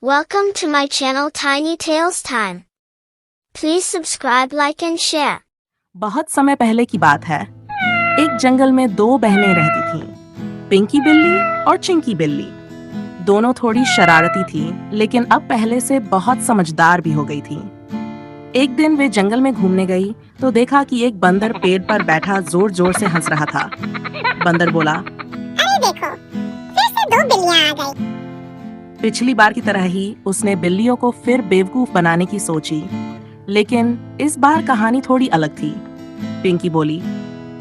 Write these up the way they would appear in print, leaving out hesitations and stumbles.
Welcome to my channel Tiny Tales Time. Please subscribe, like and share. बहुत समय पहले की बात है। एक जंगल में दो बहनें रहती थीं, पिंकी बिल्ली और चिंकी बिल्ली। दोनों थोड़ी शरारती थीं, लेकिन अब पहले से बहुत समझदार भी हो गई थीं। एक दिन वे जंगल में घूमने गई तो देखा कि एक बंदर पेड़ पर बैठा जोर जोर से हंस रहा था। बंदर बोला, अरे देखो, फिर से दो बिल्लियां आ गई। पिछली बार की तरह ही उसने बिल्लियों को फिर बेवकूफ बनाने की सोची, लेकिन इस बार कहानी थोड़ी अलग थी। पिंकी बोली,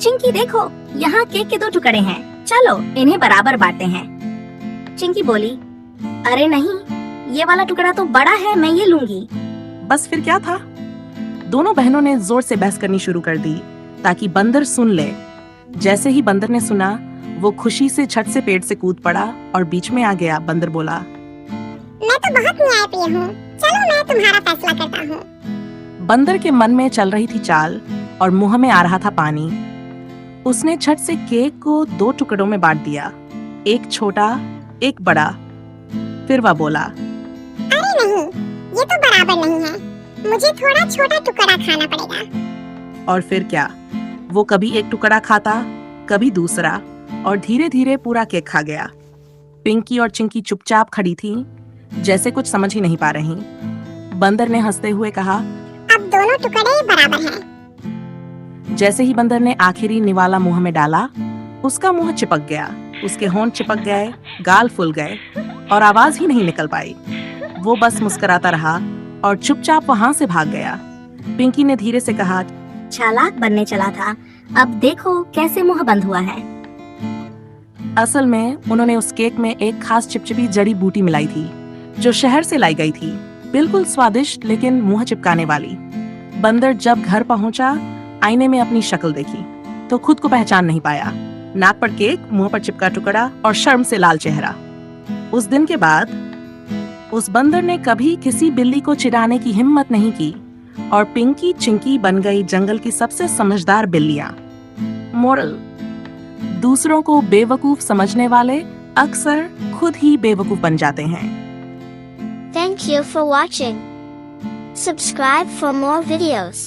चिंकी देखो, यहाँ केक के 2 टुकड़े हैं, चलो इन्हें बराबर बांटते हैं। चिंकी बोली, अरे नहीं, ये वाला टुकड़ा तो बड़ा है, मैं ये लूंगी। बस फिर क्या था। दोनों बहनों ने जोर से बहस करनी शुरू कर दी ताकि बंदर सुन ले। जैसे ही बंदर ने सुना, वो खुशी से छत से पेड़ से कूद पड़ा और बीच में आ गया। बंदर बोला, मैं तो बहुत न्यायप्रिय हूँ, चलो मैं तुम्हारा फैसला करता हूँ। बंदर के मन में चल रही थी चाल और मुंह में आ रहा था पानी। उसने छत से केक को 2 टुकड़ों में बांट दिया, एक छोटा एक बड़ा। फिर वह बोला, अरे नहीं, ये तो बराबर नहीं है, मुझे थोड़ा छोटा टुकड़ा खाना पड़ेगा। और फिर क्या, वो कभी एक टुकड़ा खाता, कभी दूसरा, और धीरे धीरे पूरा केक खा गया। पिंकी और चिंकी चुपचाप खड़ी थीं, जैसे कुछ समझ ही नहीं पा रही। बंदर ने हंसते हुए कहा, अब दोनों टुकड़े बराबर हैं। जैसे ही बंदर ने आखिरी निवाला मुंह में डाला, उसका मुंह चिपक गया, उसके होंठ चिपक गए, गाल फूल गए और आवाज ही नहीं निकल पाई। वो बस मुस्कुराता रहा और चुपचाप वहां से भाग गया। पिंकी ने धीरे से कहा, चालाक बनने चला था, अब देखो कैसे मुंह बंद हुआ है। असल में उन्होंने उस केक में एक खास चिपचिपी जड़ी बूटी मिलाई थी, जो शहर से लाई गई थी, बिल्कुल स्वादिष्ट लेकिन मुंह चिपकाने वाली। बंदर जब घर पहुंचा, आईने में अपनी शक्ल देखी तो खुद को पहचान नहीं पाया। नाक पर केक, मुंह पर चिपका टुकड़ा और शर्म से लाल चेहरा। उस दिन के बाद उस बंदर ने कभी किसी बिल्ली को चिढ़ाने की हिम्मत नहीं की और पिंकी चिंकी बन गई जंगल की सबसे समझदार बिल्लियां। मोरल: दूसरों को बेवकूफ समझने वाले अक्सर खुद ही बेवकूफ बन जाते हैं। Thank you for watching. Subscribe for more videos.